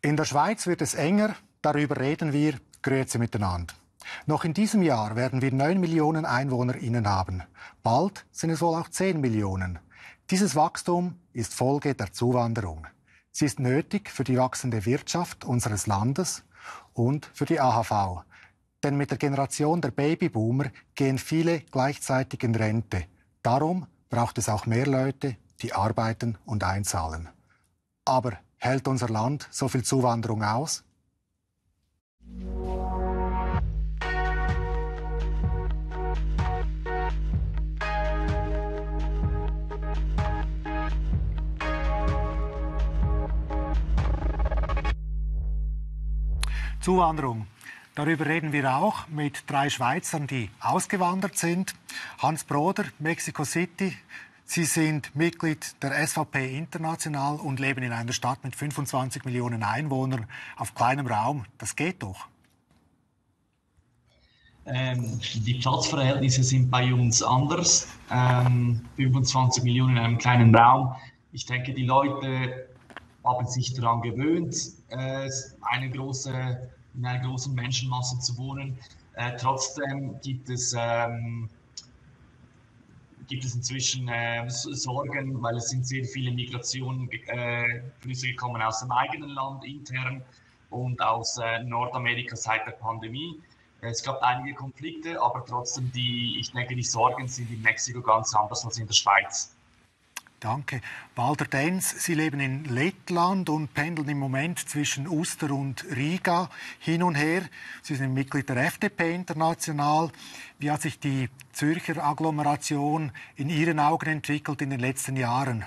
In der Schweiz wird es enger, darüber reden wir. Grüezi miteinander. Noch in diesem Jahr werden wir 9 Millionen EinwohnerInnen haben. Bald sind es wohl auch 10 Millionen. Dieses Wachstum ist Folge der Zuwanderung. Sie ist nötig für die wachsende Wirtschaft unseres Landes und für die AHV. Denn mit der Generation der Babyboomer gehen viele gleichzeitig in Rente. Darum braucht es auch mehr Leute, die arbeiten und einzahlen. Aber hält unser Land so viel Zuwanderung aus? Zuwanderung. Darüber reden wir auch mit 3 Schweizern, die ausgewandert sind. Hans Broder, Mexico City. Sie sind Mitglied der SVP International und leben in einer Stadt mit 25 Millionen Einwohnern auf kleinem Raum. Das geht doch. Die Platzverhältnisse sind bei uns anders. 25 Millionen in einem kleinen Raum. Ich denke, die Leute haben sich daran gewöhnt, in einer großen Menschenmasse zu wohnen. Trotzdem gibt es inzwischen Sorgen, weil es sind sehr viele Migrationen gekommen aus dem eigenen Land intern und aus Nordamerika seit der Pandemie. Es gab einige Konflikte, aber trotzdem, ich denke, die Sorgen sind in Mexiko ganz anders als in der Schweiz. Danke. Walter Denz, Sie leben in Lettland und pendeln im Moment zwischen Uster und Riga hin und her. Sie sind Mitglied der FDP International. Wie hat sich die Zürcher Agglomeration in Ihren Augen entwickelt in den letzten Jahren?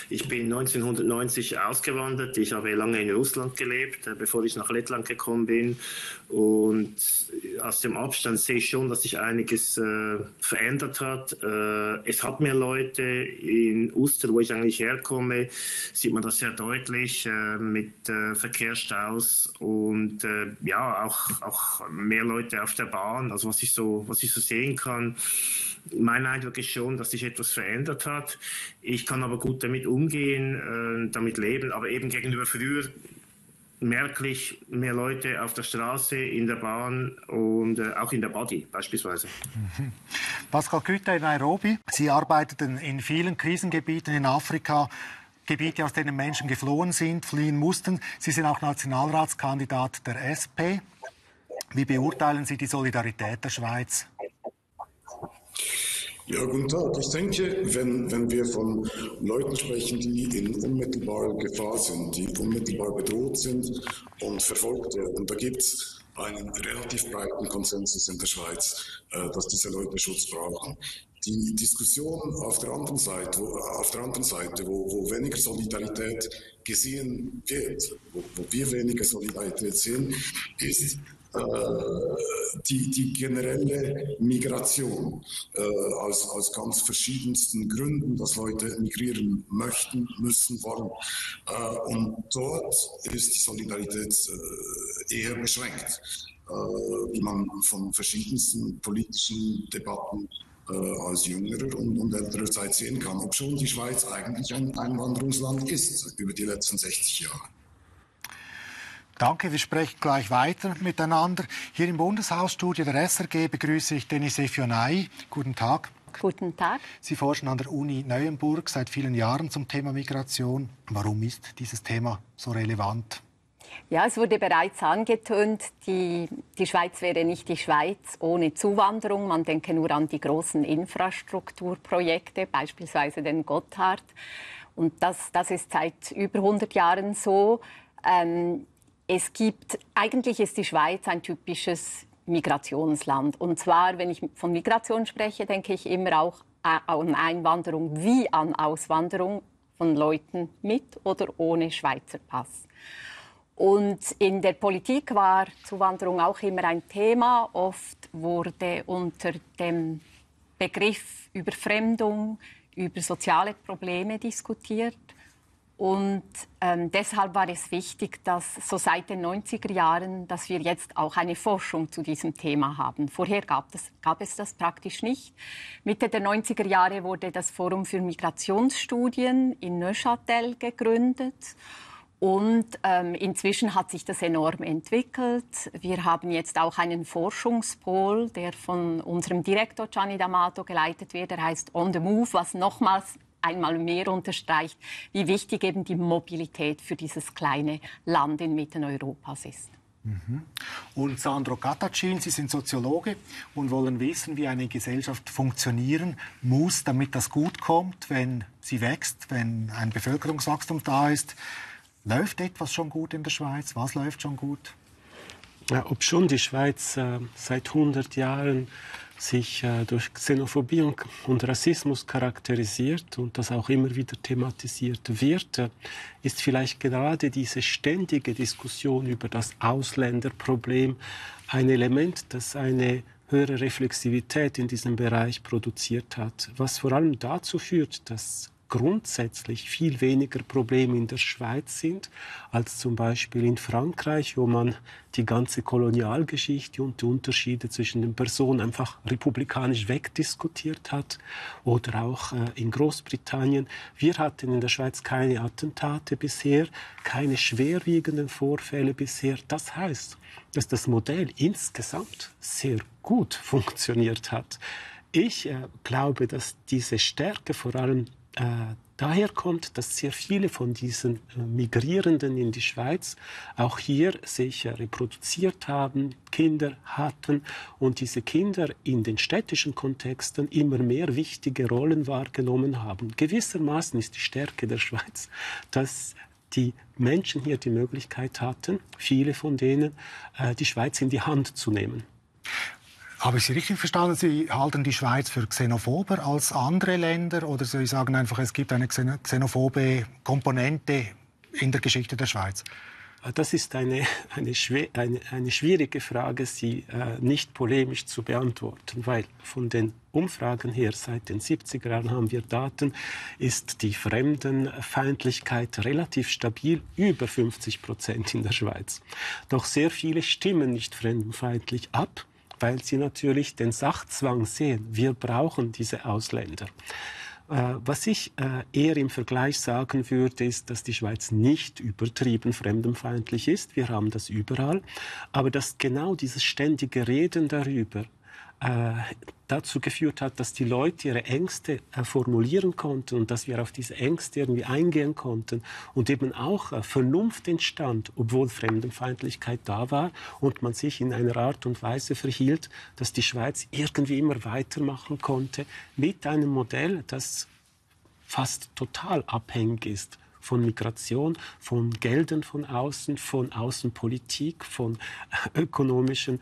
Ich bin 1990 ausgewandert. Ich habe lange in Russland gelebt, bevor ich nach Lettland gekommen bin. Und aus dem Abstand sehe ich schon, dass sich einiges verändert hat. Es hat mehr Leute. In Uster, wo ich eigentlich herkomme, sieht man das sehr deutlich mit Verkehrsstaus und ja, auch mehr Leute auf der Bahn. Also was ich so sehen kann. Mein Eindruck ist schon, dass sich etwas verändert hat. Ich kann aber gut damit umgehen, damit leben. Aber eben gegenüber früher merklich mehr Leute auf der Straße, in der Bahn und auch in der Body beispielsweise. Pascal Kütter in Nairobi. Sie arbeiteten in vielen Krisengebieten in Afrika. Gebiete, aus denen Menschen geflohen sind, fliehen mussten. Sie sind auch Nationalratskandidat der SP. Wie beurteilen Sie die Solidarität der Schweiz? Ja, guten Tag. Ich denke, wenn wir von Leuten sprechen, die in unmittelbarer Gefahr sind, die unmittelbar bedroht sind und verfolgt werden, da gibt es einen relativ breiten Konsensus in der Schweiz, dass diese Leute Schutz brauchen. Die Diskussion auf der anderen Seite, wo weniger Solidarität gesehen wird, wo wir weniger Solidarität sehen, ist die generelle Migration aus ganz verschiedensten Gründen, dass Leute migrieren möchten, müssen, wollen. Und dort ist die Solidarität eher beschränkt, wie man von verschiedensten politischen Debatten als jüngerer und älterer Zeit sehen kann, obschon die Schweiz eigentlich ein Einwanderungsland ist über die letzten 60 Jahre. Danke, wir sprechen gleich weiter miteinander. Hier im Bundeshausstudio der SRG begrüße ich Denis Efionai. Guten Tag. Guten Tag. Sie forschen an der Uni Neuenburg seit vielen Jahren zum Thema Migration. Warum ist dieses Thema so relevant? Ja, es wurde bereits angetönt, die Schweiz wäre nicht die Schweiz ohne Zuwanderung. Man denke nur an die großen Infrastrukturprojekte, beispielsweise den Gotthard. Und das ist seit über 100 Jahren so. Eigentlich ist die Schweiz ein typisches Migrationsland. Und zwar, wenn ich von Migration spreche, denke ich immer auch an Einwanderung wie an Auswanderung von Leuten mit oder ohne Schweizer Pass. Und in der Politik war Zuwanderung auch immer ein Thema. Oft wurde unter dem Begriff Überfremdung, über soziale Probleme diskutiert. Und deshalb war es wichtig, dass so seit den 90er Jahren, dass wir jetzt auch eine Forschung zu diesem Thema haben. Vorher gab es das praktisch nicht. Mitte der 90er Jahre wurde das Forum für Migrationsstudien in Neuchâtel gegründet. Und inzwischen hat sich das enorm entwickelt. Wir haben jetzt auch einen Forschungspol, der von unserem Direktor Gianni D'Amato geleitet wird. Der heißt On the Move, was nochmals einmal mehr unterstreicht, wie wichtig eben die Mobilität für dieses kleine Land inmitten Europas ist. Und Sandro Cattacin, Sie sind Soziologe und wollen wissen, wie eine Gesellschaft funktionieren muss, damit das gut kommt, wenn sie wächst, wenn ein Bevölkerungswachstum da ist. Läuft etwas schon gut in der Schweiz? Was läuft schon gut? Ja, obschon die Schweiz seit 100 Jahren sich durch Xenophobie und Rassismus charakterisiert und das auch immer wieder thematisiert wird, ist vielleicht gerade diese ständige Diskussion über das Ausländerproblem ein Element, das eine höhere Reflexivität in diesem Bereich produziert hat, was vor allem dazu führt, dass grundsätzlich viel weniger Probleme in der Schweiz sind als zum Beispiel in Frankreich, wo man die ganze Kolonialgeschichte und die Unterschiede zwischen den Personen einfach republikanisch wegdiskutiert hat. Oder auch in Großbritannien. Wir hatten in der Schweiz keine Attentate bisher, keine schwerwiegenden Vorfälle bisher. Das heißt, dass das Modell insgesamt sehr gut funktioniert hat. Ich glaube, dass diese Stärke vor allem daher kommt, dass sehr viele von diesen Migrierenden in die Schweiz auch hier sich reproduziert haben, Kinder hatten und diese Kinder in den städtischen Kontexten immer mehr wichtige Rollen wahrgenommen haben. Gewissermaßen ist die Stärke der Schweiz, dass die Menschen hier die Möglichkeit hatten, viele von denen, die Schweiz in die Hand zu nehmen. Habe ich Sie richtig verstanden? Sie halten die Schweiz für xenophober als andere Länder oder Sie sagen einfach, es gibt eine xenophobe Komponente in der Geschichte der Schweiz? Das ist eine schwierige Frage, sie nicht polemisch zu beantworten, weil von den Umfragen her seit den 70er Jahren haben wir Daten, ist die Fremdenfeindlichkeit relativ stabil, über 50% in der Schweiz. Doch sehr viele stimmen nicht fremdenfeindlich ab, weil sie natürlich den Sachzwang sehen. Wir brauchen diese Ausländer. Was ich eher im Vergleich sagen würde, ist, dass die Schweiz nicht übertrieben fremdenfeindlich ist. Wir haben das überall. Aber dass genau dieses ständige Reden darüber dazu geführt hat, dass die Leute ihre Ängste formulieren konnten und dass wir auf diese Ängste irgendwie eingehen konnten und eben auch Vernunft entstand, obwohl Fremdenfeindlichkeit da war und man sich in einer Art und Weise verhielt, dass die Schweiz irgendwie immer weitermachen konnte mit einem Modell, das fast total abhängig ist von Migration, von Geldern von Außenpolitik, von ökonomischen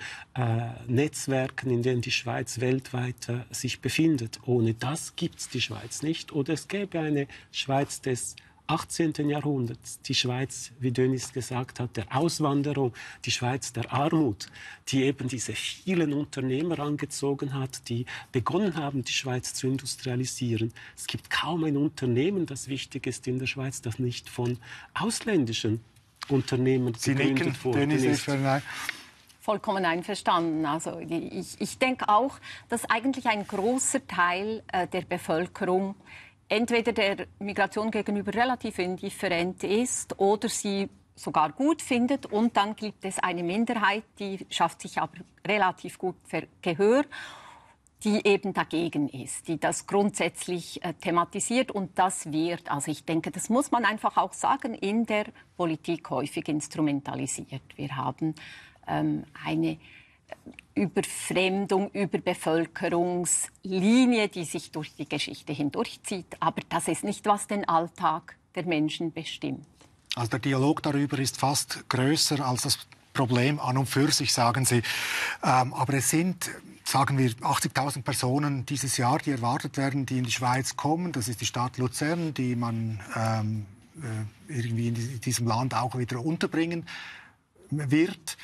Netzwerken, in denen die Schweiz weltweit sich befindet. Ohne das gibt es die Schweiz nicht. Oder es gäbe eine Schweiz des 18. Jahrhunderts, die Schweiz, wie Dönis gesagt hat, der Auswanderung, die Schweiz der Armut, die eben diese vielen Unternehmer angezogen hat, die begonnen haben, die Schweiz zu industrialisieren. Es gibt kaum ein Unternehmen, das wichtig ist in der Schweiz, das nicht von ausländischen Unternehmen gegründet worden ist. Vollkommen einverstanden. Also ich denke auch, dass eigentlich ein großer Teil der Bevölkerung entweder der Migration gegenüber relativ indifferent ist oder sie sogar gut findet. Und dann gibt es eine Minderheit, die schafft sich aber relativ gut Gehör, die eben dagegen ist, die das grundsätzlich thematisiert. Und das wird, also ich denke, das muss man einfach auch sagen, in der Politik häufig instrumentalisiert. Wir haben eine Überfremdung, Überbevölkerungslinie, die sich durch die Geschichte hindurchzieht. Aber das ist nicht, was den Alltag der Menschen bestimmt. Also der Dialog darüber ist fast größer als das Problem an und für sich, sagen Sie. Aber es sind, sagen wir, 80.000 Personen dieses Jahr, die erwartet werden, die in die Schweiz kommen. Das ist die Stadt Luzern, die man irgendwie in diesem Land auch wieder unterbringen wird.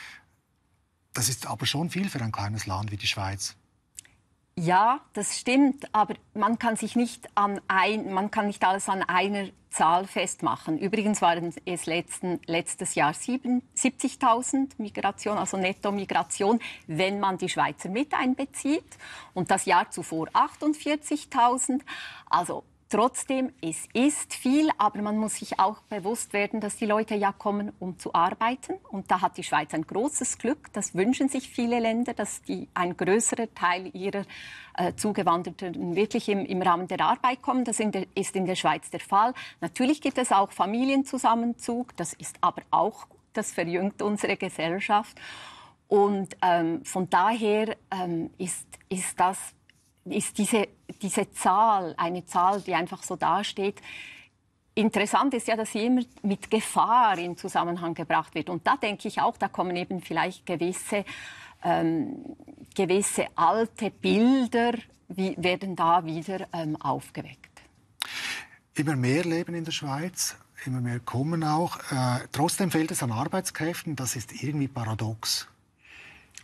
Das ist aber schon viel für ein kleines Land wie die Schweiz. Ja, das stimmt, aber man kann nicht alles an einer Zahl festmachen. Übrigens waren es letztes Jahr 70.000 Migration, also Netto-Migration, wenn man die Schweizer mit einbezieht. Und das Jahr zuvor 48.000. Also Trotzdem, es ist viel, aber man muss sich auch bewusst werden, dass die Leute ja kommen, um zu arbeiten. Und da hat die Schweiz ein großes Glück. Das wünschen sich viele Länder, dass ein größerer Teil ihrer Zugewanderten wirklich im Rahmen der Arbeit kommen. Das ist in der Schweiz der Fall. Natürlich gibt es auch Familienzusammenzug. Das ist aber auch gut. Das verjüngt unsere Gesellschaft. Und von daher ist diese Zahl eine Zahl, die einfach so dasteht. Interessant ist ja, dass sie immer mit Gefahr in Zusammenhang gebracht wird. Und da denke ich auch, da kommen eben vielleicht gewisse alte Bilder, werden da wieder aufgeweckt. Immer mehr leben in der Schweiz, immer mehr kommen auch. Trotzdem fehlt es an Arbeitskräften. Das ist irgendwie paradox.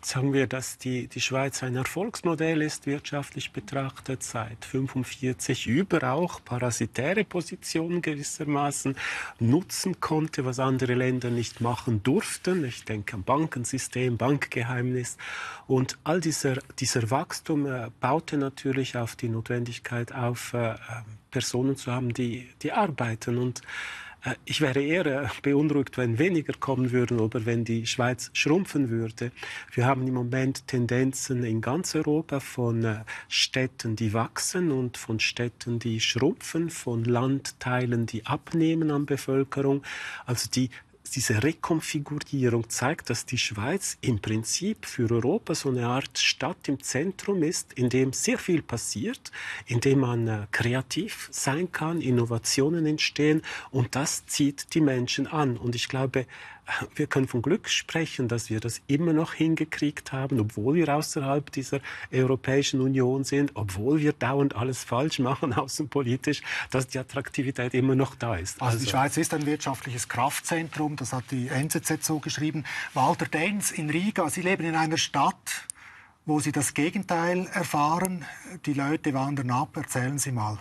Sagen wir, dass die Schweiz ein Erfolgsmodell ist, wirtschaftlich betrachtet, seit 1945 über auch parasitäre Positionen gewissermaßen nutzen konnte, was andere Länder nicht machen durften. Ich denke am Bankensystem, Bankgeheimnis. Und all dieser Wachstum baute natürlich auf die Notwendigkeit auf, Personen zu haben, die arbeiten. Und ich wäre eher beunruhigt, wenn weniger kommen würden oder wenn die Schweiz schrumpfen würde. Wir haben im Moment Tendenzen in ganz Europa von Städten, die wachsen und von Städten, die schrumpfen, von Landteilen, die abnehmen an Bevölkerung. Also diese Rekonfigurierung zeigt, dass die Schweiz im Prinzip für Europa so eine Art Stadt im Zentrum ist, in dem sehr viel passiert, in dem man kreativ sein kann, Innovationen entstehen und das zieht die Menschen an. Und ich glaube, wir können von Glück sprechen, dass wir das immer noch hingekriegt haben, obwohl wir außerhalb dieser Europäischen Union sind, obwohl wir dauernd alles falsch machen, außenpolitisch, dass die Attraktivität immer noch da ist. Also die Schweiz ist ein wirtschaftliches Kraftzentrum, das hat die NZZ so geschrieben. Walter Denz in Riga, Sie leben in einer Stadt, wo Sie das Gegenteil erfahren. Die Leute wandern ab. Erzählen Sie mal.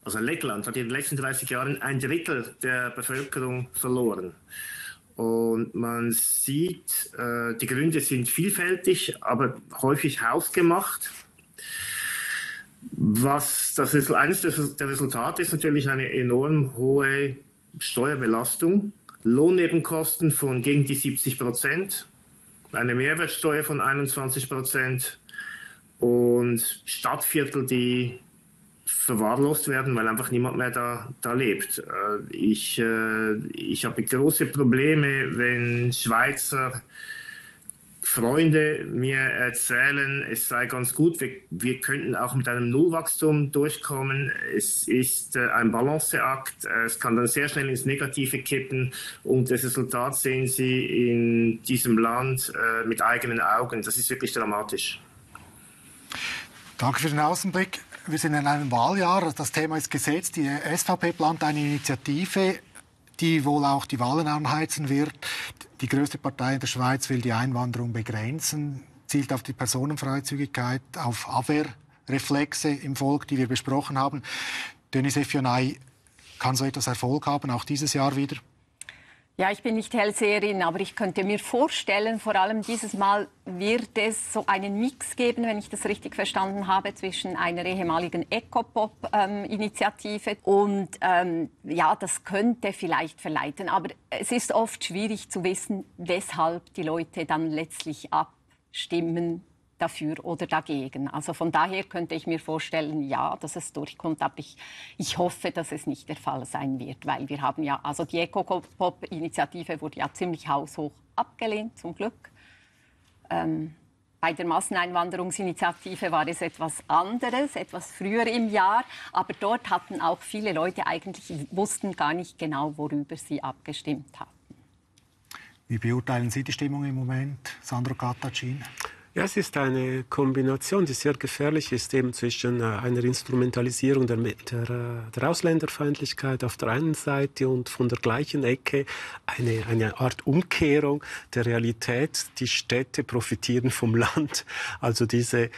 Also Lettland hat in den letzten 30 Jahren 1/3 der Bevölkerung verloren. Und man sieht, die Gründe sind vielfältig, aber häufig hausgemacht. Eines der Resultate ist natürlich eine enorm hohe Steuerbelastung. Lohnnebenkosten von gegen die 70%, eine Mehrwertsteuer von 21% und Stadtviertel, die verwahrlost werden, weil einfach niemand mehr da lebt. Ich habe große Probleme, wenn Schweizer Freunde mir erzählen, es sei ganz gut, wir könnten auch mit einem Nullwachstum durchkommen. Es ist ein Balanceakt, es kann dann sehr schnell ins Negative kippen und das Resultat sehen Sie in diesem Land mit eigenen Augen. Das ist wirklich dramatisch. Danke für den Außenblick. Wir sind in einem Wahljahr. Das Thema ist gesetzt. Die SVP plant eine Initiative, die wohl auch die Wahlen anheizen wird. Die größte Partei in der Schweiz will die Einwanderung begrenzen, zielt auf die Personenfreizügigkeit, auf Abwehrreflexe im Volk, die wir besprochen haben. Denis Efionay, kann so etwas Erfolg haben, auch dieses Jahr wieder? Ja, ich bin nicht Hellseherin, aber ich könnte mir vorstellen, vor allem dieses Mal wird es so einen Mix geben, wenn ich das richtig verstanden habe, zwischen einer ehemaligen Ecopop-Initiative und ja, das könnte vielleicht verleiten. Aber es ist oft schwierig zu wissen, weshalb die Leute dann letztlich abstimmen dafür oder dagegen. Also von daher könnte ich mir vorstellen, ja, dass es durchkommt, aber ich hoffe, dass es nicht der Fall sein wird, weil wir haben ja, also die Ecopop-Initiative wurde ja ziemlich haushoch abgelehnt, zum Glück. Bei der Masseneinwanderungsinitiative war es etwas anderes, etwas früher im Jahr, aber dort hatten auch viele Leute eigentlich, wussten gar nicht genau, worüber sie abgestimmt hatten. Wie beurteilen Sie die Stimmung im Moment, Sandro Cataccin? Ja, es ist eine Kombination, die sehr gefährlich ist, eben zwischen einer Instrumentalisierung der Ausländerfeindlichkeit auf der einen Seite und von der gleichen Ecke eine Art Umkehrung der Realität. Die Städte profitieren vom Land. Also diese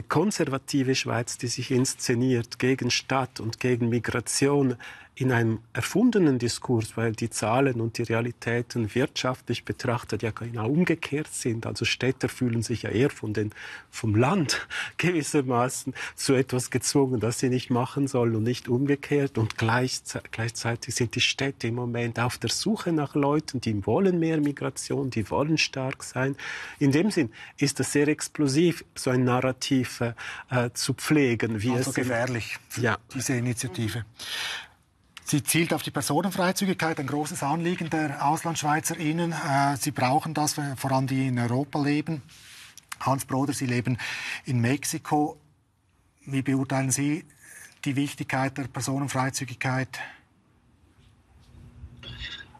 konservative Schweiz, die sich inszeniert gegen Stadt und gegen Migration, in einem erfundenen Diskurs, weil die Zahlen und die Realitäten wirtschaftlich betrachtet ja genau umgekehrt sind. Also Städter fühlen sich ja eher vom Land gewissermaßen zu etwas gezwungen, das sie nicht machen sollen und nicht umgekehrt. Und gleichzeitig sind die Städte im Moment auf der Suche nach Leuten, die wollen mehr Migration, die wollen stark sein. In dem Sinn ist es sehr explosiv, so ein Narrativ zu pflegen. Wie also gefährlich, ja. Diese Initiative. Sie zielt auf die Personenfreizügigkeit, ein großes Anliegen der AuslandschweizerInnen. Sie brauchen das, vor allem die in Europa leben. Hans Broder, Sie leben in Mexiko. Wie beurteilen Sie die Wichtigkeit der Personenfreizügigkeit?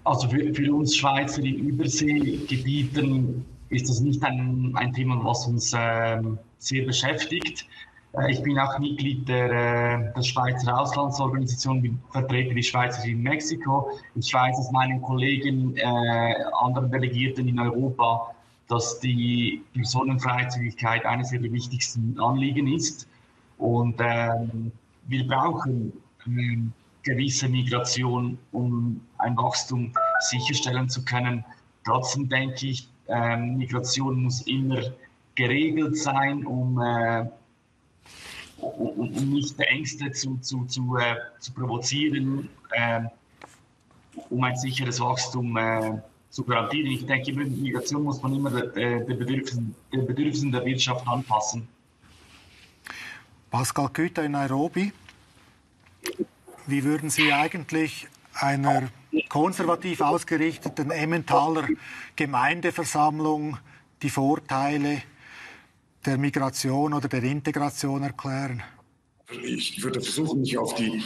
Also für uns Schweizer in Überseegebieten ist das nicht ein Thema, was uns sehr beschäftigt. Ich bin auch Mitglied der Schweizer Auslandsorganisation, vertrete die Schweizer in Mexiko. Ich weiß aus meinen Kollegen, anderen Delegierten in Europa, dass die Personenfreizügigkeit eines ihrer wichtigsten Anliegen ist. Und wir brauchen gewisse Migration, um ein Wachstum sicherstellen zu können. Trotzdem denke ich, Migration muss immer geregelt sein, um nicht Ängste zu provozieren, um ein sicheres Wachstum zu garantieren. Ich denke, Migration muss man immer den Bedürfnissen der Wirtschaft anpassen. Pascal Küter in Nairobi. Wie würden Sie eigentlich einer konservativ ausgerichteten Emmentaler Gemeindeversammlung die Vorteile der Migration oder der Integration erklären? Ich würde versuchen, mich auf die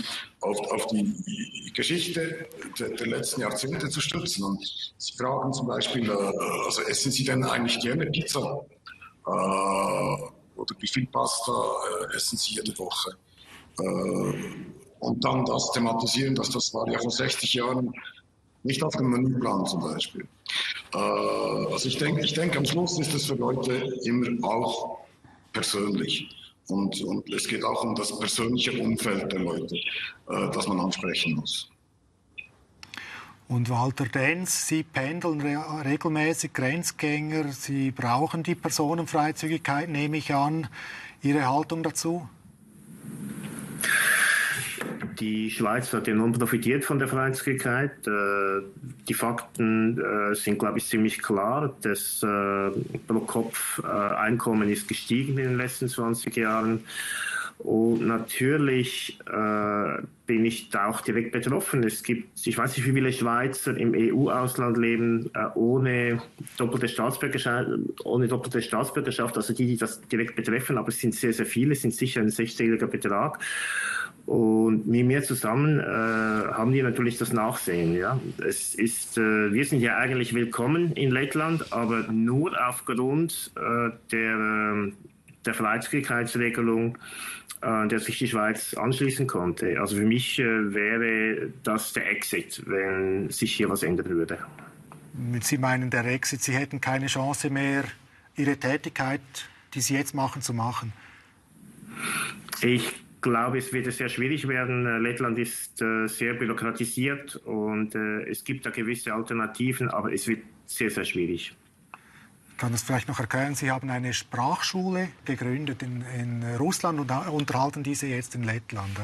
Geschichte der letzten Jahrzehnte zu stützen. Und Sie fragen zum Beispiel, also essen Sie denn eigentlich gerne Pizza? Oder wie viel Pasta essen Sie jede Woche? Und dann das thematisieren, dass das war ja vor 60 Jahren nicht auf dem Menüplan zum Beispiel. Also ich denke, am Schluss ist es für Leute immer auch persönlich. Und es geht auch um das persönliche Umfeld der Leute, das man ansprechen muss. Und Walter Denz, Sie pendeln regelmäßig, Grenzgänger, Sie brauchen die Personenfreizügigkeit, nehme ich an. Ihre Haltung dazu? Die Schweiz hat enorm profitiert von der Freizügigkeit. Die Fakten sind, glaube ich, ziemlich klar. Das Pro-Kopf-Einkommen ist gestiegen in den letzten 20 Jahren. Und natürlich bin ich da auch direkt betroffen. Es gibt, ich weiß nicht, wie viele Schweizer im EU-Ausland leben ohne doppelte Staatsbürgerschaft, also die das direkt betreffen, aber es sind sehr, sehr viele, es sind sicher ein sechsstelliger Betrag. Und mit mir zusammen haben die natürlich das Nachsehen. Ja? Wir sind ja eigentlich willkommen in Lettland, aber nur aufgrund der Freizügigkeitsregelung, der sich die Schweiz anschließen konnte. Also für mich wäre das der Exit, wenn sich hier was ändern würde. Sie meinen der Exit, Sie hätten keine Chance mehr, Ihre Tätigkeit, die Sie jetzt machen, zu machen? Ich glaube, es wird sehr schwierig werden. Lettland ist sehr bürokratisiert und es gibt da gewisse Alternativen, aber es wird sehr, sehr schwierig. Ich kann das vielleicht noch erklären. Sie haben eine Sprachschule gegründet in Russland und unterhalten diese jetzt in Lettland.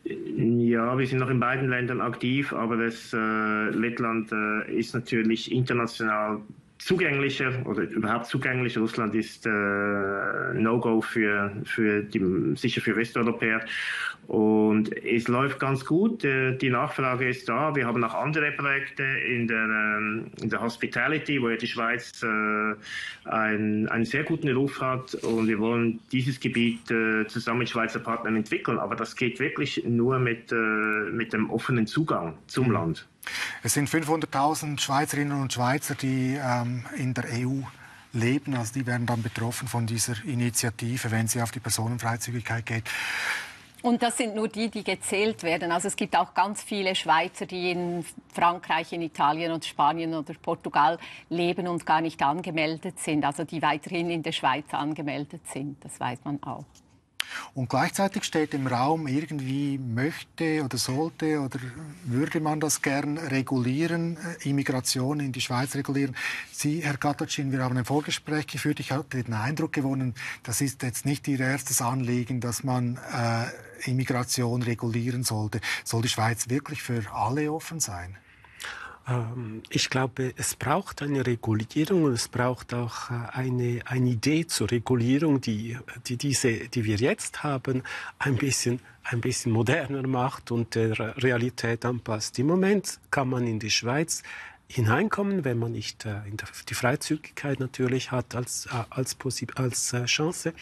Ja, wir sind noch in beiden Ländern aktiv, aber Lettland ist natürlich international zugänglicher oder überhaupt zugänglich. Russland ist No-Go sicher für Westeuropäer. Und es läuft ganz gut. Die Nachfrage ist da. Wir haben auch andere Projekte in der Hospitality, wo ja die Schweiz einen sehr guten Ruf hat. Und wir wollen dieses Gebiet zusammen mit Schweizer Partnern entwickeln. Aber das geht wirklich nur mit dem offenen Zugang zum Land. Es sind 500.000 Schweizerinnen und Schweizer, die in der EU leben. Also die werden dann betroffen von dieser Initiative, wenn sie auf die Personenfreizügigkeit geht. Und das sind nur die gezählt werden. Also es gibt auch ganz viele Schweizer, die in Frankreich, in Italien und Spanien oder Portugal leben und gar nicht angemeldet sind. Also die weiterhin in der Schweiz angemeldet sind. Das weiß man auch. Und gleichzeitig steht im Raum, irgendwie möchte oder sollte oder würde man das gern regulieren, Immigration in die Schweiz regulieren. Sie, Herr Katocin, wir haben ein Vorgespräch geführt. Ich hatte den Eindruck gewonnen, das ist jetzt nicht Ihr erstes Anliegen, dass man Immigration regulieren sollte. Soll die Schweiz wirklich für alle offen sein? Ich glaube, es braucht eine Regulierung und es braucht auch eine Idee zur Regulierung, die wir jetzt haben, ein bisschen moderner macht und der Realität anpasst. Im Moment kann man in die Schweiz hineinkommen, wenn man nicht die Freizügigkeit natürlich hat als Chance,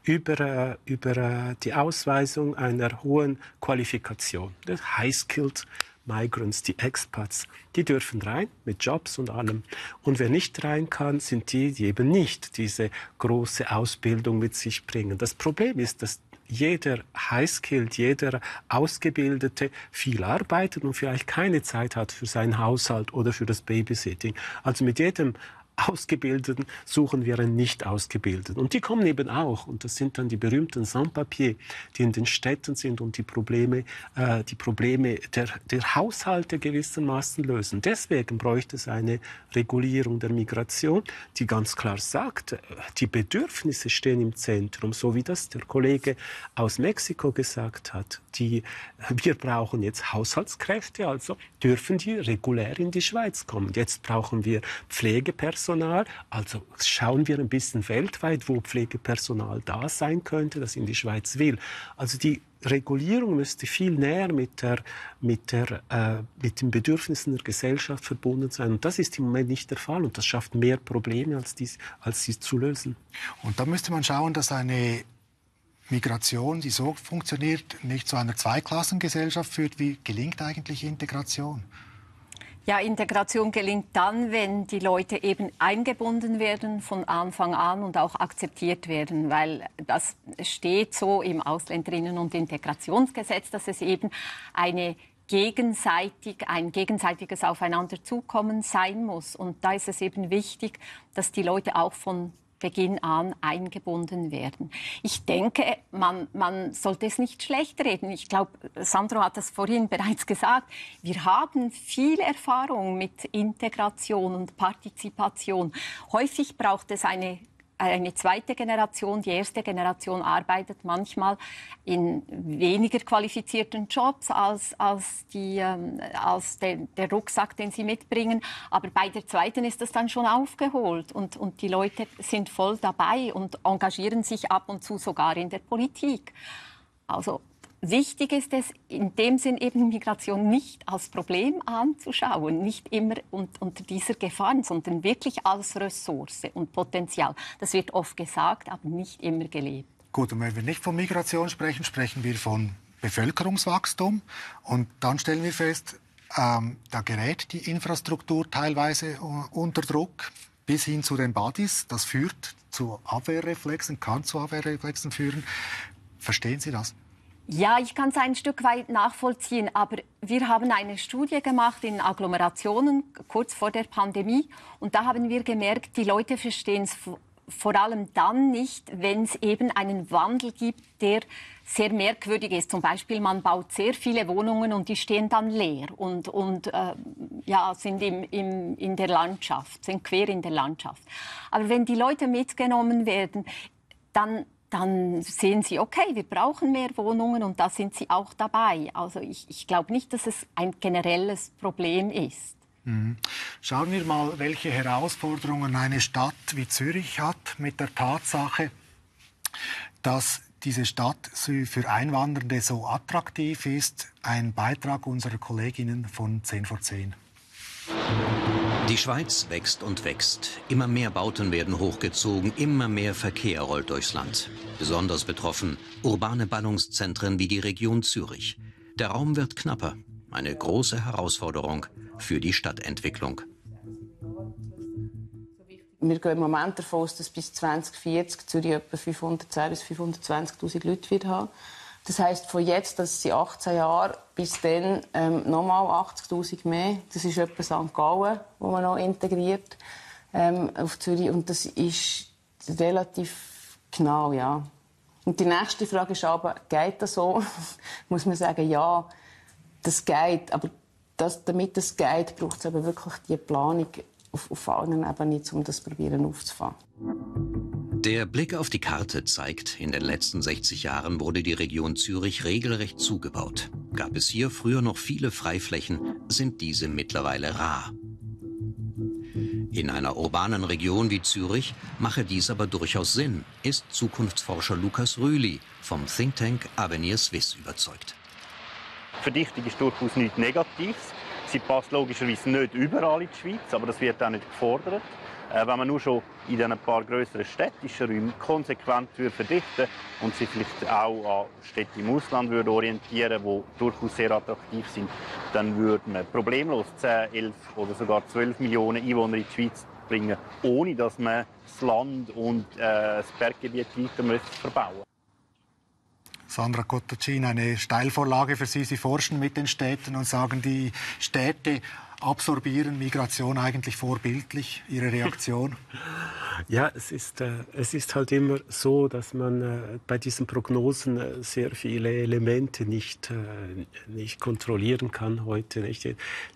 über die Ausweisung einer hohen Qualifikation, das High-Skilled Migrants, die Expats, die dürfen rein mit Jobs und allem. Und wer nicht rein kann, sind die eben nicht diese große Ausbildung mit sich bringen. Das Problem ist, dass jeder High-Skilled, jeder Ausgebildete viel arbeitet und vielleicht keine Zeit hat für seinen Haushalt oder für das Babysitting. Also mit jedem Ausgebildeten suchen wir einen Nicht-Ausgebildeten. Und die kommen eben auch. Und das sind dann die berühmten Sans-Papiers, die in den Städten sind und die Probleme der Haushalte gewissermaßen lösen. Deswegen bräuchte es eine Regulierung der Migration, die ganz klar sagt, die Bedürfnisse stehen im Zentrum, so wie das der Kollege aus Mexiko gesagt hat. Wir brauchen jetzt Haushaltskräfte, also dürfen die regulär in die Schweiz kommen. Jetzt brauchen wir Pflegepersonal, also schauen wir ein bisschen weltweit, wo Pflegepersonal da sein könnte, das in die Schweiz will. Also die Regulierung müsste viel näher mit den Bedürfnissen der Gesellschaft verbunden sein. Und das ist im Moment nicht der Fall. Und das schafft mehr Probleme, als sie zu lösen. Und da müsste man schauen, dass eine Migration, die so funktioniert, nicht zu einer Zweiklassengesellschaft führt. Wie gelingt eigentlich Integration? Ja, Integration gelingt dann, wenn die Leute eben eingebunden werden von Anfang an und auch akzeptiert werden, weil das steht so im Ausländerinnen- und Integrationsgesetz, dass es eben ein gegenseitiges Aufeinanderzukommen sein muss. Und da ist es eben wichtig, dass die Leute auch von Beginn an eingebunden werden. Ich denke, man sollte es nicht schlecht reden. Ich glaube, Sandro hat das vorhin bereits gesagt. Wir haben viel Erfahrung mit Integration und Partizipation. Häufig braucht es eine zweite Generation. Die erste Generation arbeitet manchmal in weniger qualifizierten Jobs als der Rucksack, den sie mitbringen. Aber bei der zweiten ist das dann schon aufgeholt. Und die Leute sind voll dabei und engagieren sich ab und zu sogar in der Politik. Also wichtig ist es, in dem Sinn eben Migration nicht als Problem anzuschauen, nicht immer unter dieser Gefahr, sondern wirklich als Ressource und Potenzial. Das wird oft gesagt, aber nicht immer gelebt. Gut, und wenn wir nicht von Migration sprechen, sprechen wir von Bevölkerungswachstum. Und dann stellen wir fest, da gerät die Infrastruktur teilweise unter Druck bis hin zu den Buddies. Das führt zu Abwehrreflexen, kann zu Abwehrreflexen führen. Verstehen Sie das? Ja, ich kann es ein Stück weit nachvollziehen, aber wir haben eine Studie gemacht in Agglomerationen kurz vor der Pandemie und da haben wir gemerkt, die Leute verstehen es vor allem dann nicht, wenn es eben einen Wandel gibt, der sehr merkwürdig ist. Zum Beispiel, man baut sehr viele Wohnungen und die stehen dann leer und sind in der Landschaft, sind quer in der Landschaft. Aber wenn die Leute mitgenommen werden, dann sehen sie, okay, wir brauchen mehr Wohnungen und da sind sie auch dabei. Also ich glaube nicht, dass es ein generelles Problem ist. Schauen wir mal, welche Herausforderungen eine Stadt wie Zürich hat mit der Tatsache, dass diese Stadt für Einwandernde so attraktiv ist. Ein Beitrag unserer Kolleginnen von 10 vor 10. Die Schweiz wächst und wächst. Immer mehr Bauten werden hochgezogen, immer mehr Verkehr rollt durchs Land. Besonders betroffen urbane Ballungszentren wie die Region Zürich. Der Raum wird knapper. Eine große Herausforderung für die Stadtentwicklung. Wir gehen im Moment davon aus, dass bis 2040 Zürich etwa 510.000 bis 520.000 Leute wird haben. Das heisst, von jetzt, das sind 18 Jahre, bis dann nochmal 80'000 mehr. Das ist etwa St. Gallen, wo man noch integriert auf Zürich. Und das ist relativ genau, ja. Und die nächste Frage ist aber, geht das so? Muss man sagen, ja, das geht. Aber damit das geht, braucht es aber wirklich die Planung auf allen Ebenen, um das probieren aufzufangen. Der Blick auf die Karte zeigt, in den letzten 60 Jahren wurde die Region Zürich regelrecht zugebaut. Gab es hier früher noch viele Freiflächen, sind diese mittlerweile rar. In einer urbanen Region wie Zürich mache dies aber durchaus Sinn, ist Zukunftsforscher Lukas Rühli vom Think Tank Avenir Suisse überzeugt. Verdichtung ist durchaus nichts Negatives. Sie passt logischerweise nicht überall in die Schweiz, aber das wird auch nicht gefordert. Wenn man nur schon in den paar grösseren städtischen Räumen konsequent verdichten und sich vielleicht auch an Städte im Ausland orientieren, die durchaus sehr attraktiv sind, dann würde man problemlos 10, 11 oder sogar 12 Millionen Einwohner in die Schweiz bringen, ohne dass man das Land und das Berggebiet weiter verbauen muss. Sandra Cottacin, eine Steilvorlage für Sie. Sie forschen mit den Städten und sagen, die Städte absorbieren Migration eigentlich vorbildlich. Ihre Reaktion? Ja, es ist halt immer so, dass man bei diesen Prognosen sehr viele Elemente nicht kontrollieren kann heute. Ich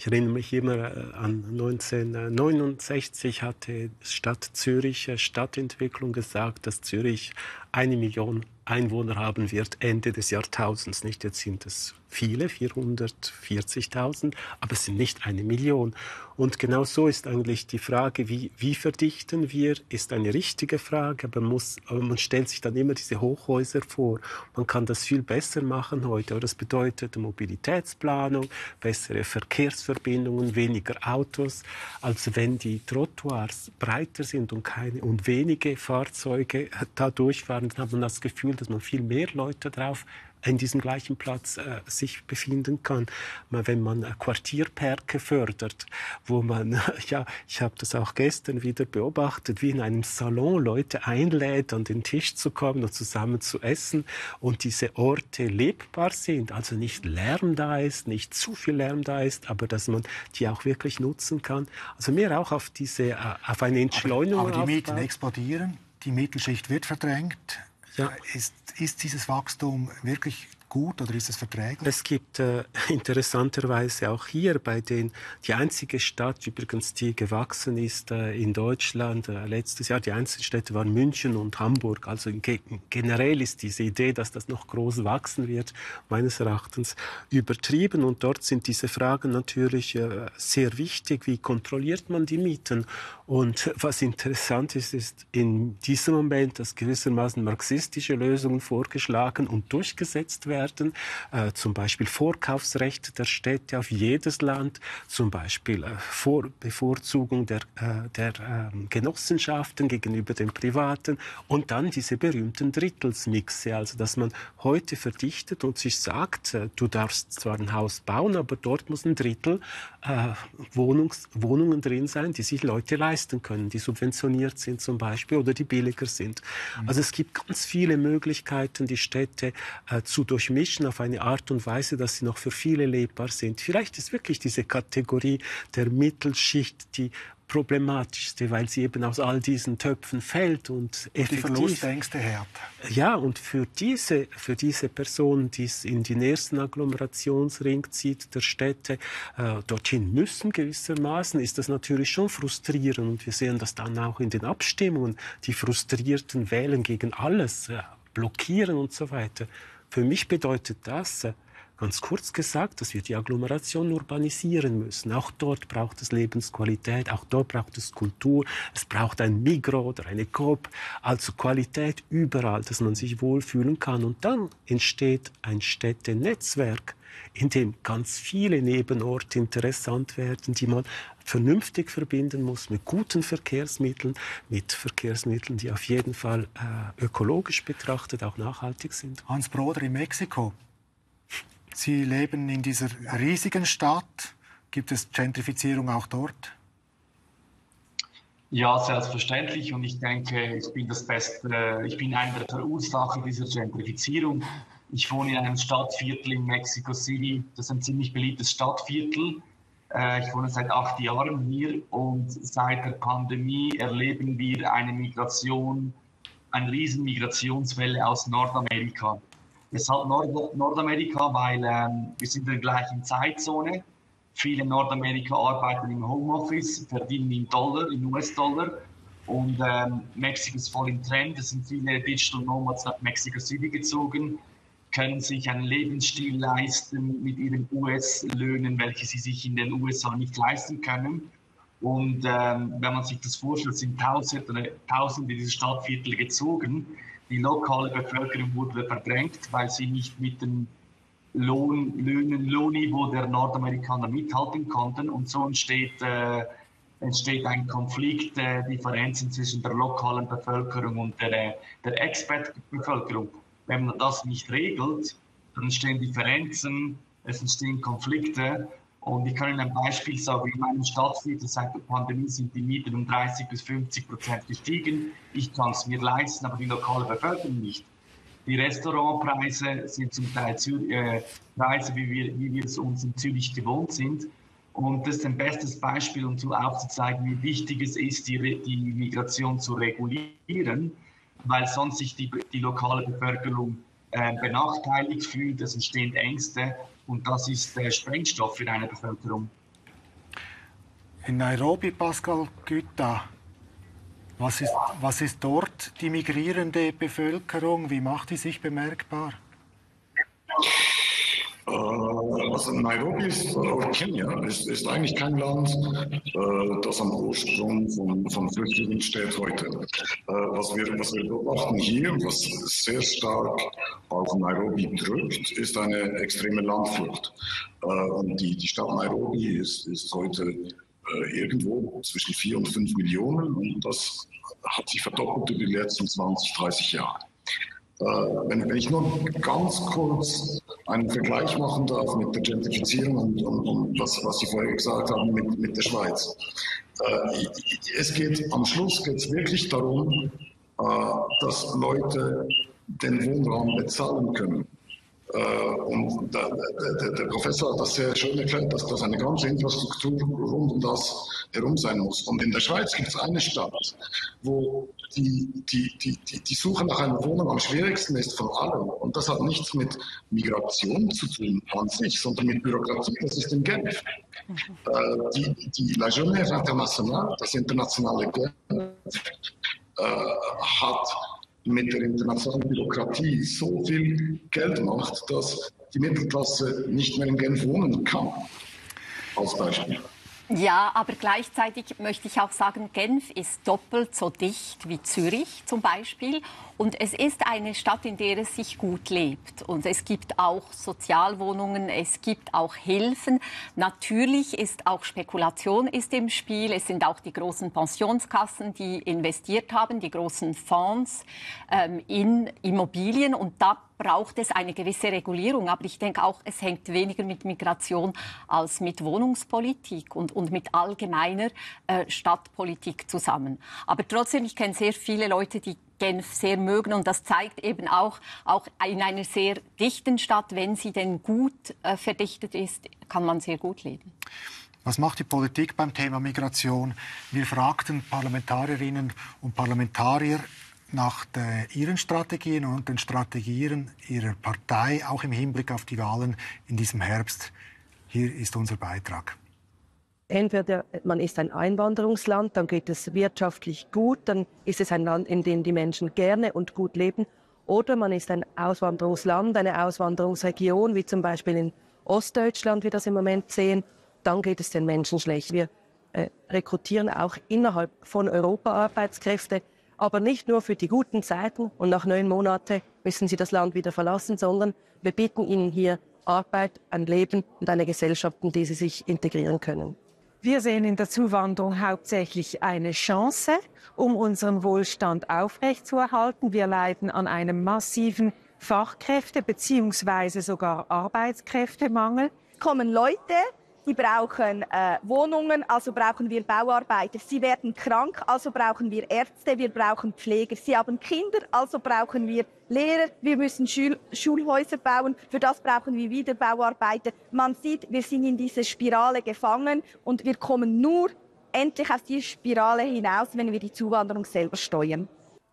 erinnere mich immer an 1969 hatte Stadt Zürich Stadtentwicklung gesagt, dass Zürich 1 Million Einwohner haben wird Ende des Jahrtausends. Nicht jetzt sind es viele, 440.000, aber es sind nicht 1 Million. Und genau so ist eigentlich die Frage, wie verdichten wir, ist eine richtige Frage, aber man stellt sich dann immer diese Hochhäuser vor. Man kann das viel besser machen heute, aber das bedeutet Mobilitätsplanung, bessere Verkehrsverbindungen, weniger Autos. Also wenn die Trottoirs breiter sind und wenige Fahrzeuge da durchfahren, dann hat man das Gefühl, dass man viel mehr Leute drauf in diesem gleichen Platz sich befinden kann. Wenn man Quartierparke fördert, wo man, ja, ich habe das auch gestern wieder beobachtet, wie in einem Salon Leute einlädt, an den Tisch zu kommen und zusammen zu essen und diese Orte lebbar sind, also nicht Lärm da ist, nicht zu viel Lärm da ist, aber dass man die auch wirklich nutzen kann. Also mehr auch auf eine Entschleunigung. Aber die Mieten explodieren, die Mittelschicht wird verdrängt. Ja. Ist dieses Wachstum wirklich gut oder ist es verträglich? Es gibt interessanterweise auch hier die einzige Stadt übrigens, die gewachsen ist in Deutschland letztes Jahr, die einzigen Städte waren München und Hamburg. Also generell ist diese Idee, dass das noch groß wachsen wird, meines Erachtens übertrieben. Und dort sind diese Fragen natürlich sehr wichtig. Wie kontrolliert man die Mieten? Und was interessant ist, ist in diesem Moment, dass gewissermaßen marxistische Lösungen vorgeschlagen und durchgesetzt werden. Zum Beispiel Vorkaufsrecht der Städte auf jedes Land, zum Beispiel Bevorzugung der Genossenschaften gegenüber den Privaten und dann diese berühmten Drittelsmixe, also dass man heute verdichtet und sich sagt, du darfst zwar ein Haus bauen, aber dort muss ein Drittel Wohnungen drin sein, die sich Leute leisten können, die subventioniert sind zum Beispiel oder die billiger sind. Also es gibt ganz viele Möglichkeiten, die Städte zu durchmischen auf eine Art und Weise, dass sie noch für viele lebbar sind. Vielleicht ist wirklich diese Kategorie der Mittelschicht die problematischste, weil sie eben aus all diesen Töpfen fällt und effektiv. Die Verlustängste hört. Ja, und für diese Person, die es in den nächsten Agglomerationsring zieht, der Städte, dorthin müssen gewissermaßen, ist das natürlich schon frustrierend. Und wir sehen das dann auch in den Abstimmungen. Die Frustrierten wählen gegen alles, blockieren und so weiter. Für mich bedeutet das, ganz kurz gesagt, dass wir die Agglomeration urbanisieren müssen. Auch dort braucht es Lebensqualität, auch dort braucht es Kultur, es braucht ein Migros oder eine Coop, also Qualität überall, dass man sich wohlfühlen kann. Und dann entsteht ein Städtenetzwerk, in dem ganz viele Nebenorte interessant werden, die man vernünftig verbinden muss mit guten Verkehrsmitteln, die auf jeden Fall ökologisch betrachtet auch nachhaltig sind. Hans Broder in Mexiko. Sie leben in dieser riesigen Stadt. Gibt es Gentrifizierung auch dort? Ja, selbstverständlich. Und ich denke, ich bin einer der Verursacher dieser Gentrifizierung. Ich wohne in einem Stadtviertel in Mexico City. Das ist ein ziemlich beliebtes Stadtviertel. Ich wohne seit 8 Jahren hier und seit der Pandemie erleben wir eine Migration eine riesen Migrationswelle aus Nordamerika. Weshalb Nordamerika? Weil wir sind in der gleichen Zeitzone. Viele in Nordamerika arbeiten im Homeoffice, verdienen in Dollar, in US-Dollar. Und Mexiko ist voll im Trend. Es sind viele Digital Nomads nach Mexico City gezogen, können sich einen Lebensstil leisten mit ihren US-Löhnen, welche sie sich in den USA nicht leisten können. Und wenn man sich das vorstellt, sind Tausende in diese Stadtviertel gezogen. Die lokale Bevölkerung wurde verdrängt, weil sie nicht mit dem Lohnniveau der Nordamerikaner mithalten konnten. Und so entsteht ein Konflikt, Differenzen zwischen der lokalen Bevölkerung und der Expat-Bevölkerung. Wenn man das nicht regelt, dann entstehen Differenzen, es entstehen Konflikte. Und ich kann Ihnen ein Beispiel sagen, in meinem Stadtviertel seit der Pandemie sind die Mieten um 30-50% gestiegen. Ich kann es mir leisten, aber die lokale Bevölkerung nicht. Die Restaurantpreise sind zum Teil Preise, wie wir es uns in Zürich gewohnt sind. Und das ist ein bestes Beispiel, um aufzuzeigen, wie wichtig es ist, die Migration zu regulieren, weil sonst sich die lokale Bevölkerung benachteiligt fühlt, es entstehen Ängste und das ist Sprengstoff für eine Bevölkerung. In Nairobi, Pascal Gütta, was ist dort die migrierende Bevölkerung? Wie macht die sich bemerkbar? Also Nairobi oder Kenia ist eigentlich kein Land, das am Ursprung von Flüchtlingen steht heute. Was wir beobachten hier, was sehr stark auf Nairobi drückt, ist eine extreme Landflucht. Und die Stadt Nairobi ist heute irgendwo zwischen 4 und 5 Millionen und das hat sich verdoppelt über die letzten 20, 30 Jahre. Wenn ich nur ganz kurz einen Vergleich machen darf mit der Gentrifizierung und was Sie vorher gesagt haben mit der Schweiz. Am Schluss geht es wirklich darum, dass Leute den Wohnraum bezahlen können. Und der Professor hat das sehr schön erklärt, dass das eine ganze Infrastruktur rund um das herum sein muss. Und in der Schweiz gibt es eine Stadt, wo die Suche nach einer Wohnung am schwierigsten ist von allen. Und das hat nichts mit Migration zu tun an sich, sondern mit Bürokratie. Das ist in Genf. Die La Jeunesse Internationale, das internationale Genf, hat mit der internationalen Bürokratie so viel Geld macht, dass die Mittelklasse nicht mehr in Genf wohnen kann, als Beispiel. Ja, aber gleichzeitig möchte ich auch sagen, Genf ist doppelt so dicht wie Zürich zum Beispiel. Und es ist eine Stadt, in der es sich gut lebt. Und es gibt auch Sozialwohnungen, es gibt auch Hilfen. Natürlich ist auch Spekulation ist im Spiel. Es sind auch die großen Pensionskassen, die investiert haben, die großen Fonds in Immobilien. Und da braucht es eine gewisse Regulierung. Aber ich denke auch, es hängt weniger mit Migration als mit Wohnungspolitik und mit allgemeiner Stadtpolitik zusammen. Aber trotzdem, ich kenne sehr viele Leute, die Genf sehr mögen. Und das zeigt eben auch in einer sehr dichten Stadt, wenn sie denn gut verdichtet ist, kann man sehr gut leben. Was macht die Politik beim Thema Migration? Wir fragten Parlamentarierinnen und Parlamentarier nach ihren Strategien und den Strategien ihrer Partei, auch im Hinblick auf die Wahlen in diesem Herbst. Hier ist unser Beitrag. Entweder man ist ein Einwanderungsland, dann geht es wirtschaftlich gut, dann ist es ein Land, in dem die Menschen gerne und gut leben. Oder man ist ein Auswanderungsland, eine Auswanderungsregion, wie zum Beispiel in Ostdeutschland, wie wir das im Moment sehen. Dann geht es den Menschen schlecht. Wir rekrutieren auch innerhalb von Europa Arbeitskräfte, aber nicht nur für die guten Zeiten und nach 9 Monaten müssen sie das Land wieder verlassen, sondern wir bieten ihnen hier Arbeit, ein Leben und eine Gesellschaft, in die sie sich integrieren können. Wir sehen in der Zuwanderung hauptsächlich eine Chance, um unseren Wohlstand aufrechtzuerhalten. Wir leiden an einem massiven Fachkräfte- bzw. sogar Arbeitskräftemangel. Kommen Leute, die brauchen Wohnungen, also brauchen wir Bauarbeiter. Sie werden krank, also brauchen wir Ärzte, wir brauchen Pfleger. Sie haben Kinder, also brauchen wir Lehrer. Wir müssen Schulhäuser bauen, für das brauchen wir wieder Bauarbeiter. Man sieht, wir sind in dieser Spirale gefangen und wir kommen nur endlich aus dieser Spirale hinaus, wenn wir die Zuwanderung selber steuern.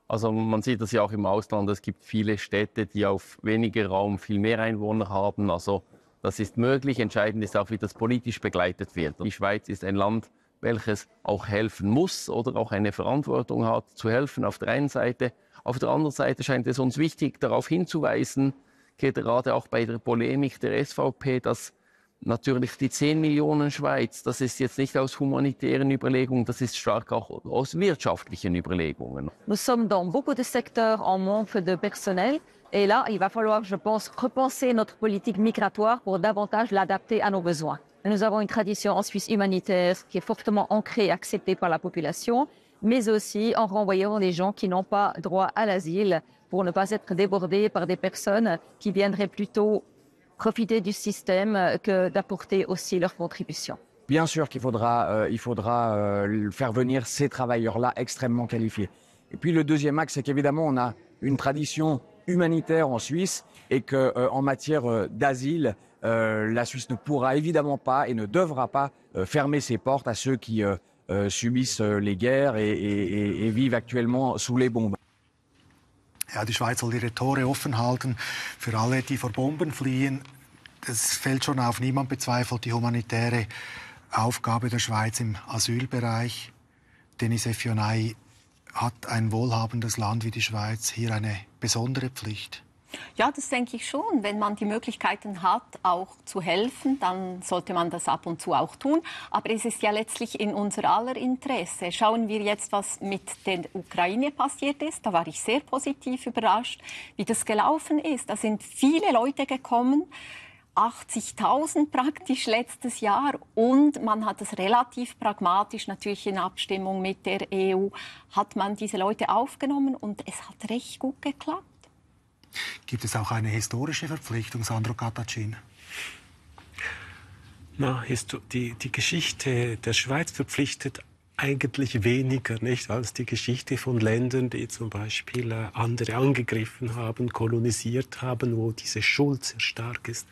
Also man sieht das ja auch im Ausland. Es gibt viele Städte, die auf weniger Raum viel mehr Einwohner haben. Also das ist möglich. Entscheidend ist auch, wie das politisch begleitet wird. Die Schweiz ist ein Land, welches auch helfen muss oder auch eine Verantwortung hat, zu helfen auf der einen Seite. Auf der anderen Seite scheint es uns wichtig, darauf hinzuweisen, gerade auch bei der Polemik der SVP, dass natürlich die 10 Millionen Schweiz, das ist jetzt nicht aus humanitären Überlegungen, das ist stark auch aus wirtschaftlichen Überlegungen. Nous sommes dans beaucoup de secteurs en manque de personnel. Et là, il va falloir, je pense, repenser notre politique migratoire pour davantage l'adapter à nos besoins. Nous avons une tradition en Suisse humanitaire qui est fortement ancrée et acceptée par la population, mais aussi en renvoyant les gens qui n'ont pas droit à l'asile pour ne pas être débordés par des personnes qui viendraient plutôt profiter du système que d'apporter aussi leur contribution. Bien sûr qu'il faudra, faire venir ces travailleurs-là extrêmement qualifiés. Et puis le deuxième axe, c'est qu'évidemment, on a une tradition humanitaire en Suisse et qu'en matière d'asile, la Suisse ne pourra évidemment pas et ne devra pas fermer ses portes à ceux qui subissent les guerres et vivent actuellement sous les bombes. Ja, die Schweiz soll ihre Tore offen halten für alle, die vor Bomben fliehen. Es fällt schon auf, niemand bezweifelt die humanitäre Aufgabe der Schweiz im Asylbereich. Denis Efionai, hat ein wohlhabendes Land wie die Schweiz hier eine besondere Pflicht? Ja, das denke ich schon. Wenn man die Möglichkeiten hat, auch zu helfen, dann sollte man das ab und zu auch tun. Aber es ist ja letztlich in unser aller Interesse. Schauen wir jetzt, was mit der Ukraine passiert ist. Da war ich sehr positiv überrascht, wie das gelaufen ist. Da sind viele Leute gekommen, 80.000 praktisch letztes Jahr. Und man hat es relativ pragmatisch, natürlich in Abstimmung mit der EU, hat man diese Leute aufgenommen und es hat recht gut geklappt. Gibt es auch eine historische Verpflichtung, Sandro Cataccin? Na, die Geschichte der Schweiz verpflichtet eigentlich weniger, nicht, als die Geschichte von Ländern, die zum Beispiel andere angegriffen haben, kolonisiert haben, wo diese Schuld sehr stark ist.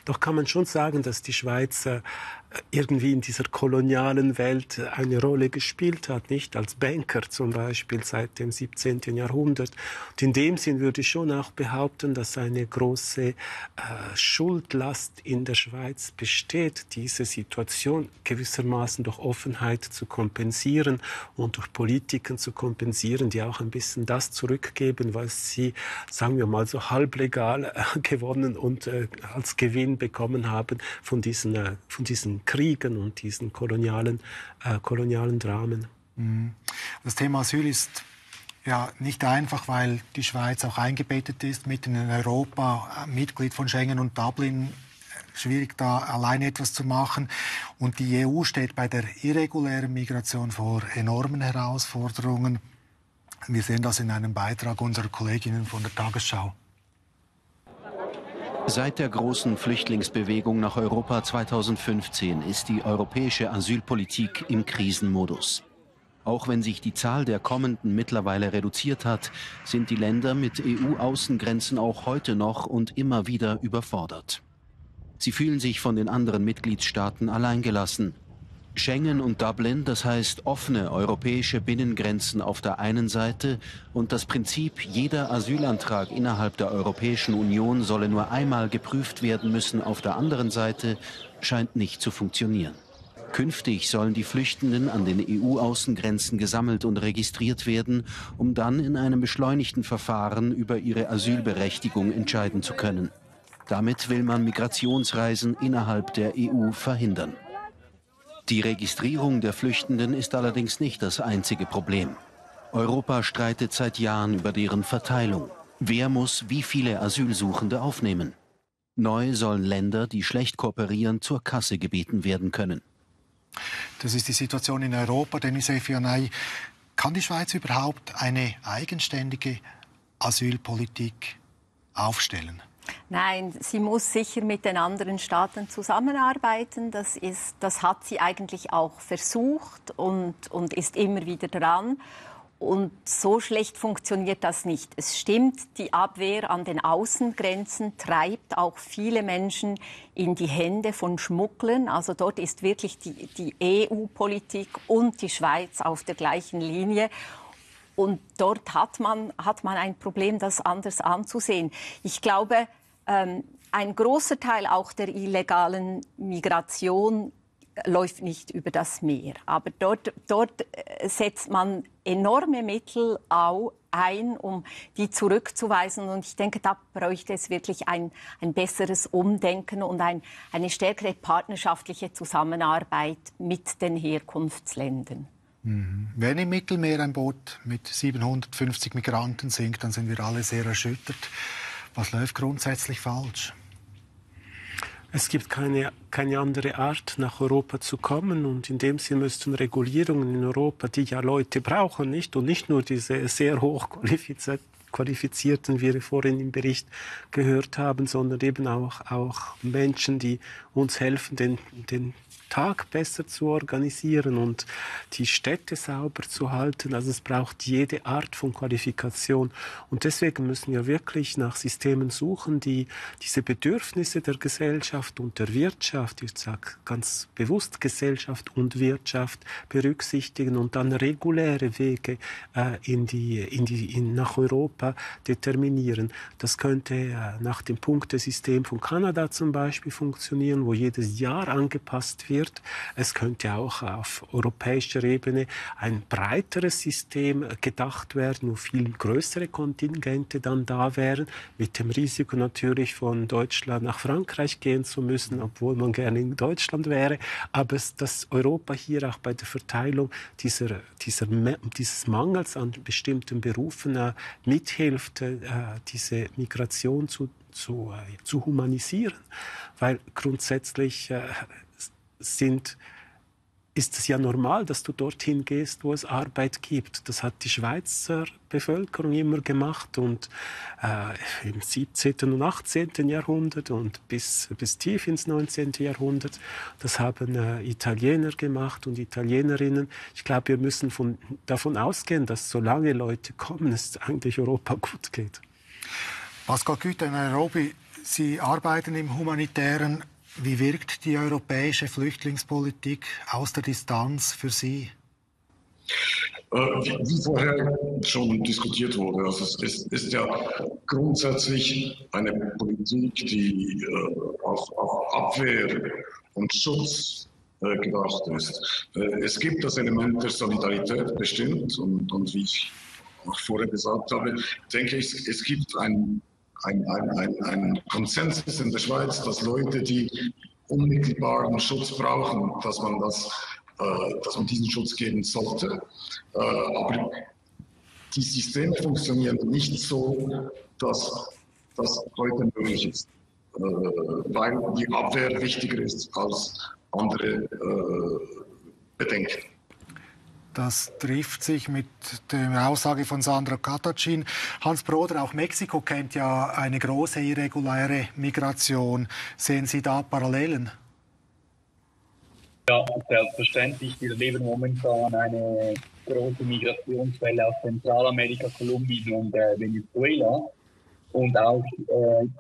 Doch kann man schon sagen, dass die Schweiz irgendwie in dieser kolonialen Welt eine Rolle gespielt hat, nicht? Als Banker zum Beispiel seit dem 17. Jahrhundert. Und in dem Sinn würde ich schon auch behaupten, dass eine große Schuldlast in der Schweiz besteht, diese Situation gewissermaßen durch Offenheit zu kompensieren und durch Politiken zu kompensieren, die auch ein bisschen das zurückgeben, was sie, sagen wir mal, so halblegal gewonnen und als Gewinn bekommen haben von diesen Kriegen und diesen kolonialen Dramen. Das Thema Asyl ist ja nicht einfach, weil die Schweiz auch eingebettet ist, mitten in Europa, Mitglied von Schengen und Dublin. Schwierig, da alleine etwas zu machen. Und die EU steht bei der irregulären Migration vor enormen Herausforderungen. Wir sehen das in einem Beitrag unserer Kolleginnen von der Tagesschau. Seit der großen Flüchtlingsbewegung nach Europa 2015 ist die europäische Asylpolitik im Krisenmodus. Auch wenn sich die Zahl der Kommenden mittlerweile reduziert hat, sind die Länder mit EU-Außengrenzen auch heute noch und immer wieder überfordert. Sie fühlen sich von den anderen Mitgliedstaaten alleingelassen. Schengen und Dublin, das heißt offene europäische Binnengrenzen auf der einen Seite und das Prinzip, jeder Asylantrag innerhalb der Europäischen Union solle nur einmal geprüft werden müssen auf der anderen Seite, scheint nicht zu funktionieren. Künftig sollen die Flüchtenden an den EU-Außengrenzen gesammelt und registriert werden, um dann in einem beschleunigten Verfahren über ihre Asylberechtigung entscheiden zu können. Damit will man Migrationsreisen innerhalb der EU verhindern. Die Registrierung der Flüchtenden ist allerdings nicht das einzige Problem. Europa streitet seit Jahren über deren Verteilung. Wer muss wie viele Asylsuchende aufnehmen? Neu sollen Länder, die schlecht kooperieren, zur Kasse gebeten werden können. Das ist die Situation in Europa. Denis Efionai, kann die Schweiz überhaupt eine eigenständige Asylpolitik aufstellen? Nein, sie muss sicher mit den anderen Staaten zusammenarbeiten. Das hat sie eigentlich auch versucht und ist immer wieder dran. Und so schlecht funktioniert das nicht. Es stimmt, die Abwehr an den Außengrenzen treibt auch viele Menschen in die Hände von Schmugglern. Also dort ist wirklich die EU-Politik und die Schweiz auf der gleichen Linie. Und dort hat man ein Problem, das anders anzusehen. Ich glaube, ein großer Teil auch der illegalen Migration läuft nicht über das Meer. Aber dort setzt man enorme Mittel ein, um die zurückzuweisen. Und ich denke, da bräuchte es wirklich ein besseres Umdenken und eine stärkere partnerschaftliche Zusammenarbeit mit den Herkunftsländern. Wenn im Mittelmeer ein Boot mit 750 Migranten sinkt, dann sind wir alle sehr erschüttert. Was läuft grundsätzlich falsch? Es gibt keine andere Art, nach Europa zu kommen. Und in dem Sinne müssten Regulierungen in Europa, die ja Leute brauchen, nicht? Und nicht nur diese sehr hochqualifizierten, wie wir vorhin im Bericht gehört haben, sondern eben auch Menschen, die uns helfen, den Tag besser zu organisieren und die Städte sauber zu halten. Also es braucht jede Art von Qualifikation. Und deswegen müssen wir wirklich nach Systemen suchen, die diese Bedürfnisse der Gesellschaft und der Wirtschaft, ich sage ganz bewusst Gesellschaft und Wirtschaft, berücksichtigen und dann reguläre Wege nach Europa determinieren. Das könnte nach dem Punktesystem von Kanada zum Beispiel funktionieren, wo jedes Jahr angepasst wird. Es könnte auch auf europäischer Ebene ein breiteres System gedacht werden, wo viel größere Kontingente dann da wären, mit dem Risiko natürlich von Deutschland nach Frankreich gehen zu müssen, obwohl man gerne in Deutschland wäre. Aber dass Europa hier auch bei der Verteilung dieses Mangels an bestimmten Berufen mithilft, diese Migration zu humanisieren. Weil grundsätzlich ist es ja normal, dass du dorthin gehst, wo es Arbeit gibt. Das hat die Schweizer Bevölkerung immer gemacht und im 17. und 18. Jahrhundert und bis tief ins 19. Jahrhundert. Das haben Italiener gemacht und Italienerinnen. Ich glaube, wir müssen davon ausgehen, dass solange Leute kommen, es eigentlich Europa gut geht. Pascal Güter in Nairobi, Sie arbeiten im Humanitären. Wie wirkt die europäische Flüchtlingspolitik aus der Distanz für Sie? Wie vorher schon diskutiert wurde, also es ist ja grundsätzlich eine Politik, die auf Abwehr und Schutz gedacht ist. Es gibt das Element der Solidarität bestimmt und wie ich auch vorher gesagt habe, denke ich, es gibt ein Konsensus in der Schweiz, dass Leute, die unmittelbaren Schutz brauchen, dass man diesen Schutz geben sollte. Aber die Systeme funktionieren nicht so, dass das heute möglich ist, weil die Abwehr wichtiger ist als andere Bedenken. Das trifft sich mit der Aussage von Sandra Katacin. Hans Broder, auch Mexiko kennt ja eine große irreguläre Migration. Sehen Sie da Parallelen? Ja, selbstverständlich. Wir erleben momentan eine große Migrationswelle aus Zentralamerika, Kolumbien und Venezuela. Und auch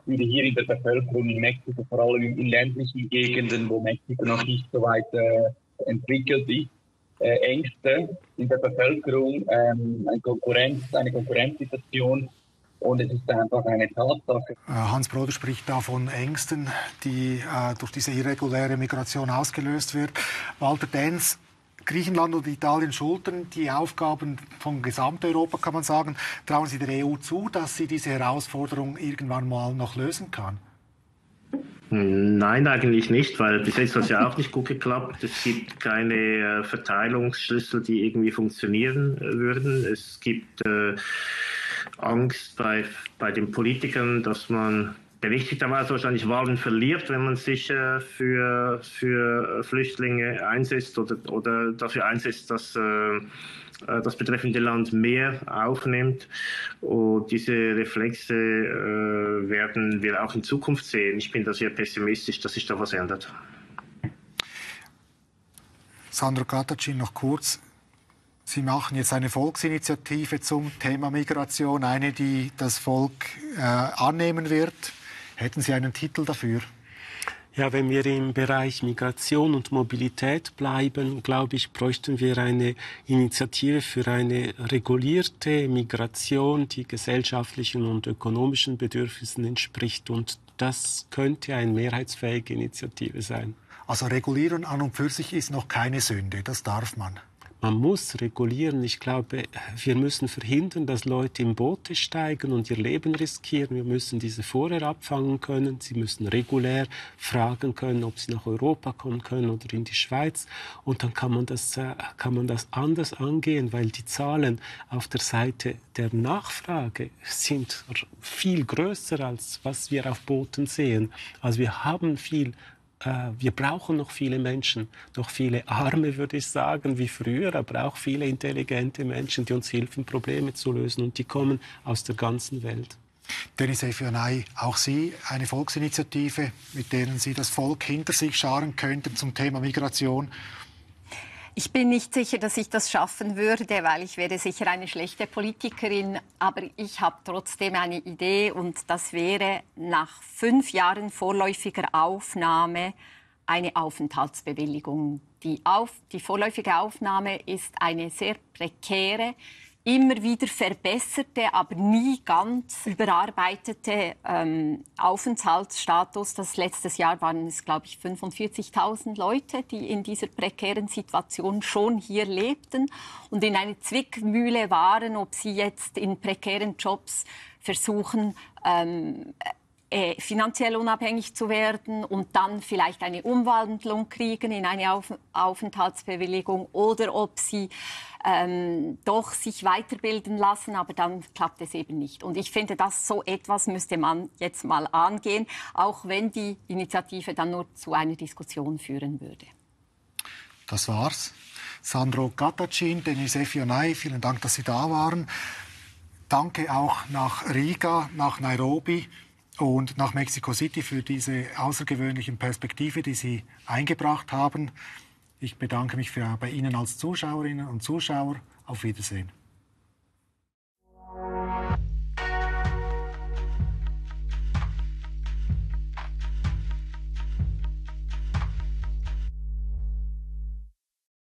wieder hier in der Bevölkerung in Mexiko, vor allem in ländlichen Gegenden, wo Mexiko noch nicht so weit entwickelt ist. Ängste in der Bevölkerung, eine Konkurrenzsituation und es ist einfach eine Tatsache. Hans Broder spricht da von Ängsten, die durch diese irreguläre Migration ausgelöst wird. Walter Denz, Griechenland und Italien schultern die Aufgaben von Gesamteuropa, kann man sagen. Trauen Sie der EU zu, dass sie diese Herausforderung irgendwann mal noch lösen kann? Nein, eigentlich nicht, weil bis jetzt hat es ja auch nicht gut geklappt. Es gibt keine Verteilungsschlüssel, die irgendwie funktionieren würden. Es gibt Angst bei den Politikern, dass man berechtigterweise wahrscheinlich Wahlen verliert, wenn man sich für Flüchtlinge einsetzt oder dafür einsetzt, dass das betreffende Land mehr aufnimmt. Und diese Reflexe werden wir auch in Zukunft sehen. Ich bin da sehr pessimistisch, dass sich da was ändert. Sandra Katacin, noch kurz. Sie machen jetzt eine Volksinitiative zum Thema Migration, eine, die das Volk annehmen wird. Hätten Sie einen Titel dafür? Ja, wenn wir im Bereich Migration und Mobilität bleiben, glaube ich, bräuchten wir eine Initiative für eine regulierte Migration, die gesellschaftlichen und ökonomischen Bedürfnissen entspricht. Und das könnte eine mehrheitsfähige Initiative sein. Also regulieren an und für sich ist noch keine Sünde, das darf man. Man muss regulieren. Ich glaube, wir müssen verhindern, dass Leute in Boote steigen und ihr Leben riskieren. Wir müssen diese vorher abfangen können. Sie müssen regulär fragen können, ob sie nach Europa kommen können oder in die Schweiz. Und dann kann man das anders angehen, weil die Zahlen auf der Seite der Nachfrage sind viel größer, als was wir auf Booten sehen. Also wir brauchen noch viele Menschen, noch viele Arme, würde ich sagen, wie früher, aber auch viele intelligente Menschen, die uns helfen, Probleme zu lösen. Und die kommen aus der ganzen Welt. Denis Efionay, auch Sie eine Volksinitiative, mit deren Sie das Volk hinter sich scharen könnten zum Thema Migration? Ich bin nicht sicher, dass ich das schaffen würde, weil ich wäre sicher eine schlechte Politikerin. Aber ich habe trotzdem eine Idee und das wäre nach 5 Jahren vorläufiger Aufnahme eine Aufenthaltsbewilligung. Die vorläufige Aufnahme ist eine sehr prekäre, immer wieder verbesserte, aber nie ganz überarbeitete Aufenthaltsstatus. Das letztes Jahr waren es, glaube ich, 45.000 Leute, die in dieser prekären Situation schon hier lebten und in eine Zwickmühle waren, ob sie jetzt in prekären Jobs versuchen, finanziell unabhängig zu werden und dann vielleicht eine Umwandlung kriegen in eine Aufenthaltsbewilligung oder ob sie doch sich weiterbilden lassen, aber dann klappt es eben nicht. Und ich finde, dass so etwas müsste man jetzt mal angehen, auch wenn die Initiative dann nur zu einer Diskussion führen würde. Das war's. Sandro Qattacin, Denis Efionay, vielen Dank, dass Sie da waren. Danke auch nach Riga, nach Nairobi und nach Mexico City für diese außergewöhnlichen Perspektive, die Sie eingebracht haben. Ich bedanke mich bei Ihnen als Zuschauerinnen und Zuschauer. Auf Wiedersehen.